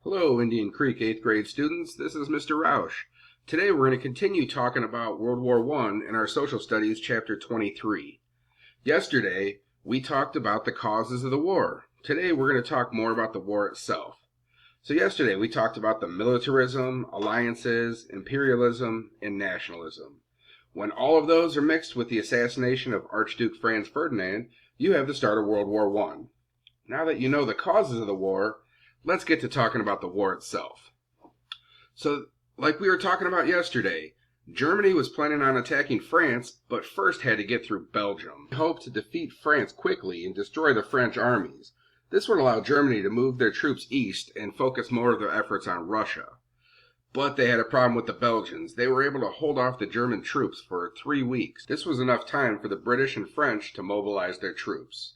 Hello, Indian Creek 8th grade students. This is Mr. Roush. Today we're going to continue talking about World War I in our Social Studies Chapter 23. Yesterday, we talked about the causes of the war. Today we're going to talk more about the war itself. So yesterday we talked about the militarism, alliances, imperialism, and nationalism. When all of those are mixed with the assassination of Archduke Franz Ferdinand, you have the start of World War I. Now that you know the causes of the war, let's get to talking about the war itself. So, like we were talking about yesterday, Germany was planning on attacking France, but first had to get through Belgium. They hoped to defeat France quickly and destroy the French armies. This would allow Germany to move their troops east and focus more of their efforts on Russia. But they had a problem with the Belgians. They were able to hold off the German troops for 3 weeks. This was enough time for the British and French to mobilize their troops.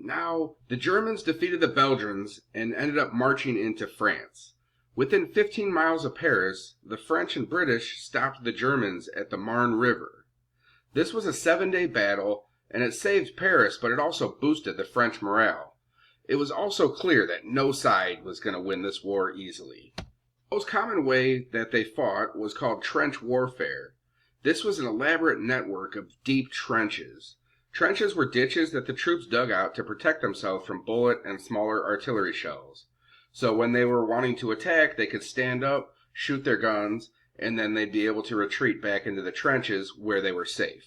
Now, the Germans defeated the Belgians and ended up marching into France. Within 15 miles of Paris, the French and British stopped the Germans at the Marne River. This was a 7-day battle, and it saved Paris, but it also boosted the French morale. It was also clear that no side was going to win this war easily. The most common way that they fought was called trench warfare. This was an elaborate network of deep trenches. Trenches were ditches that the troops dug out to protect themselves from bullet and smaller artillery shells. So when they were wanting to attack, they could stand up, shoot their guns, and then they'd be able to retreat back into the trenches where they were safe.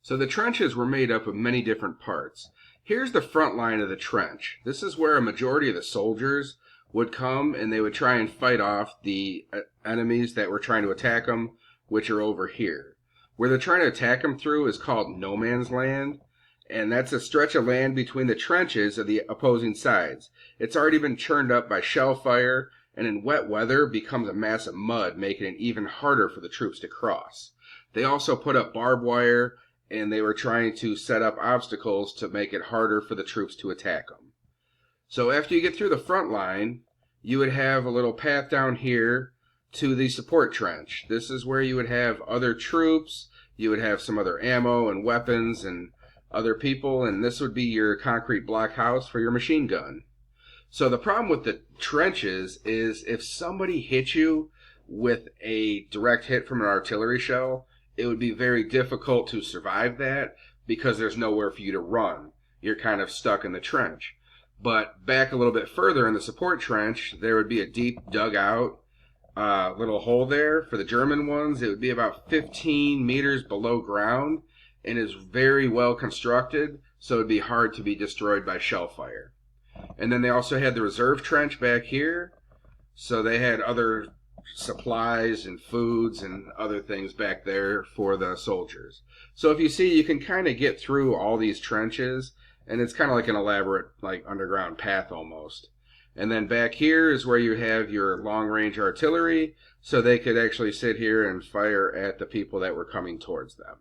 So the trenches were made up of many different parts. Here's the front line of the trench. This is where a majority of the soldiers would come and they would try and fight off the enemies that were trying to attack them, which are over here. Where they're trying to attack them through is called no man's land, and that's a stretch of land between the trenches of the opposing sides. It's already been churned up by shell fire, and in wet weather becomes a mass of mud, making it even harder for the troops to cross. They also put up barbed wire, and they were trying to set up obstacles to make it harder for the troops to attack them. So after you get through the front line, you would have a little path down here to the support trench. This is where you would have other troops, you would have some other ammo and weapons and other people, and this would be your concrete block house for your machine gun. So the problem with the trenches is if somebody hit you with a direct hit from an artillery shell, it would be very difficult to survive that because there's nowhere for you to run. You're kind of stuck in the trench. But back a little bit further in the support trench, there would be a deep dugout little hole there. For the German ones, it would be about 15 meters below ground and is very well constructed, so it would be hard to be destroyed by shell fire. And then they also had the reserve trench back here, so they had other supplies and foods and other things back there for the soldiers. So if you see, you can kind of get through all these trenches, and it's kind of like an elaborate underground path almost. And then back here is where you have your long-range artillery, so they could actually sit here and fire at the people that were coming towards them.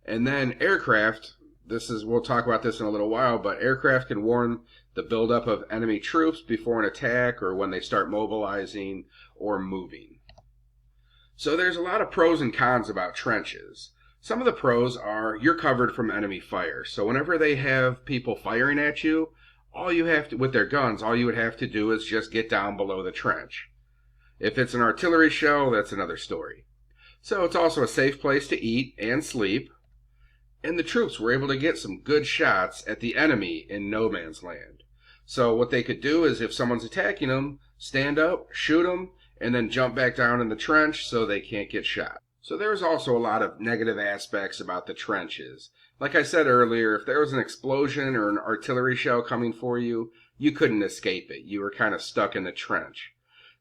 And then aircraft, we'll talk about this in a little while, but aircraft can warn the buildup of enemy troops before an attack or when they start mobilizing or moving. So there's a lot of pros and cons about trenches. Some of the pros are you're covered from enemy fire. So whenever they have people firing at you, all you have to, with their guns, all you would have to do is just get down below the trench. If it's an artillery shell, that's another story. So it's also a safe place to eat and sleep. And the troops were able to get some good shots at the enemy in no man's land. So what they could do is if someone's attacking them, stand up, shoot them, and then jump back down in the trench so they can't get shot. So there's also a lot of negative aspects about the trenches. Like I said earlier, if there was an explosion or an artillery shell coming for you, you couldn't escape it. You were kind of stuck in the trench.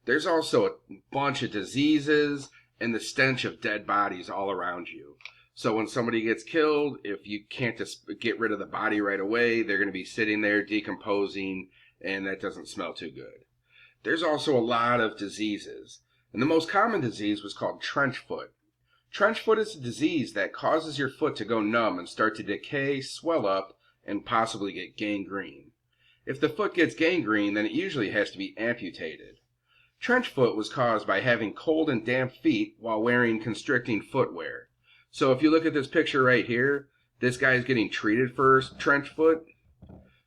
There's also a bunch of diseases and the stench of dead bodies all around you. So when somebody gets killed, if you can't just get rid of the body right away, they're going to be sitting there decomposing, and that doesn't smell too good. There's also a lot of diseases, and the most common disease was called trench foot. Trench foot is a disease that causes your foot to go numb and start to decay, swell up, and possibly get gangrene. If the foot gets gangrene, then it usually has to be amputated. Trench foot was caused by having cold and damp feet while wearing constricting footwear. So if you look at this picture right here, this guy's getting treated for trench foot.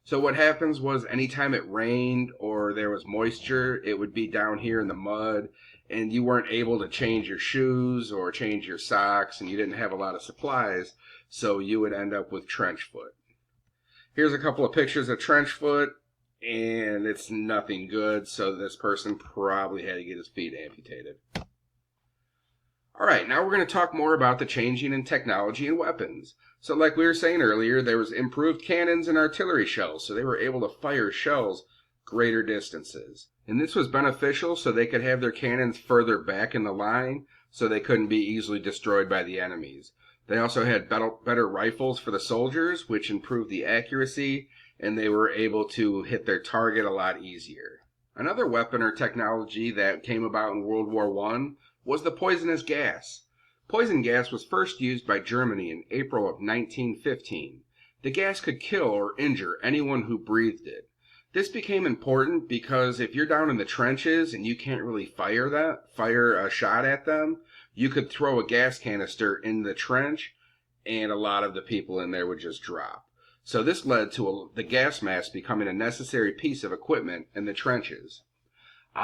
So what happens was anytime it rained or there was moisture, it would be down here in the mud, and you weren't able to change your shoes or change your socks, and you didn't have a lot of supplies, so you would end up with trench foot. Here's a couple of pictures of trench foot, and it's nothing good, so this person probably had to get his feet amputated. Alright, now we're going to talk more about the changing in technology and weapons. So like we were saying earlier, there was improved cannons and artillery shells, so they were able to fire shells greater distances. And this was beneficial so they could have their cannons further back in the line, so they couldn't be easily destroyed by the enemies. They also had better rifles for the soldiers, which improved the accuracy, and they were able to hit their target a lot easier. Another weapon or technology that came about in World War I was the poisonous gas. Poison gas was first used by Germany in April of 1915. The gas could kill or injure anyone who breathed it. This became important because if you're down in the trenches and you can't really fire a shot at them, you could throw a gas canister in the trench and a lot of the people in there would just drop. So this led to the gas mask becoming a necessary piece of equipment in the trenches.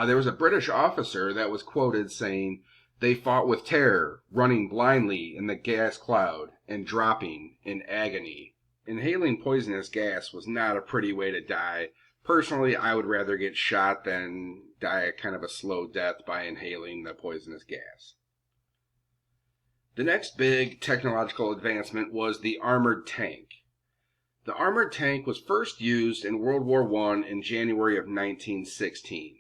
There was a British officer that was quoted saying, "They fought with terror, running blindly in the gas cloud and dropping in agony." Inhaling poisonous gas was not a pretty way to die. Personally, I would rather get shot than die a kind of a slow death by inhaling the poisonous gas. The next big technological advancement was the armored tank. The armored tank was first used in World War I in January of 1916.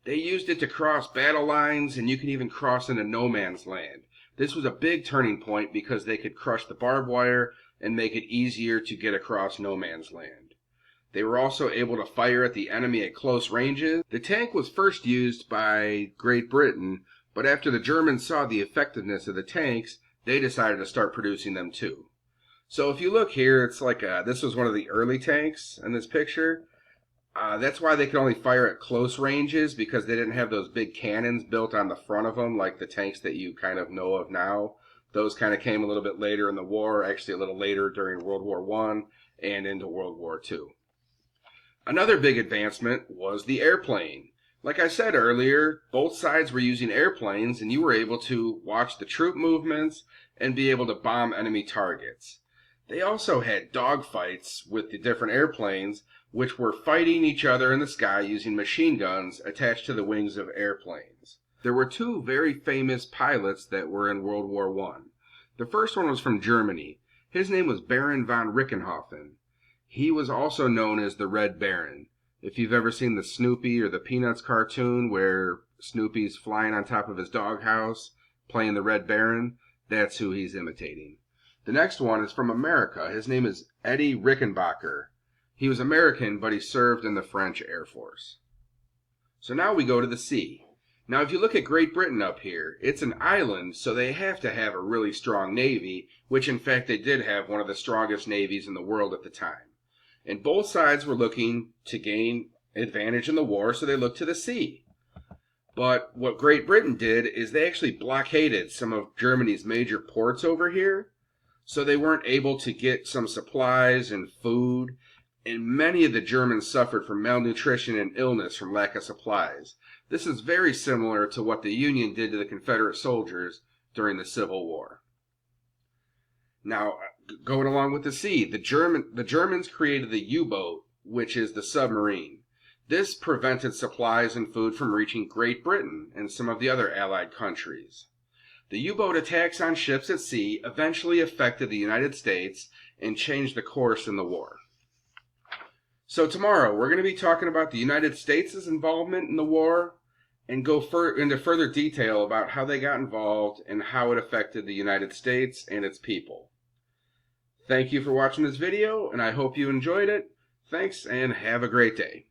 They used it to cross battle lines, and you can even cross into no man's land. This was a big turning point because they could crush the barbed wire and make it easier to get across no man's land. They were also able to fire at the enemy at close ranges. The tank was first used by Great Britain, but after the Germans saw the effectiveness of the tanks, they decided to start producing them too. So if you look here, it's like this was one of the early tanks in this picture. That's why they could only fire at close ranges, because they didn't have those big cannons built on the front of them like the tanks that you kind of know of now. Those kind of came a little bit later in the war, actually a little later during World War I and into World War II. Another big advancement was the airplane. Like I said earlier, both sides were using airplanes, and you were able to watch the troop movements and be able to bomb enemy targets. They also had dogfights with the different airplanes, which were fighting each other in the sky using machine guns attached to the wings of airplanes. There were two very famous pilots that were in World War I. The first one was from Germany. His name was Baron von Richthofen. He was also known as the Red Baron. If you've ever seen the Snoopy or the Peanuts cartoon where Snoopy's flying on top of his doghouse playing the Red Baron, that's who he's imitating. The next one is from America. His name is Eddie Rickenbacker. He was American, but he served in the French Air Force. So now we go to the sea. Now if you look at Great Britain up here, it's an island, so they have to have a really strong navy, which in fact they did have one of the strongest navies in the world at the time. And both sides were looking to gain advantage in the war, so they looked to the sea. But what Great Britain did is they actually blockaded some of Germany's major ports over here, so they weren't able to get some supplies and food, and many of the Germans suffered from malnutrition and illness from lack of supplies. This is very similar to what the Union did to the Confederate soldiers during the Civil War. Now, going along with the sea, the Germans created the U-boat, which is the submarine. This prevented supplies and food from reaching Great Britain and some of the other Allied countries. The U-boat attacks on ships at sea eventually affected the United States and changed the course in the war. So tomorrow, we're going to be talking about the United States' involvement in the war and go into further detail about how they got involved and how it affected the United States and its people. Thank you for watching this video, and I hope you enjoyed it. Thanks, and have a great day.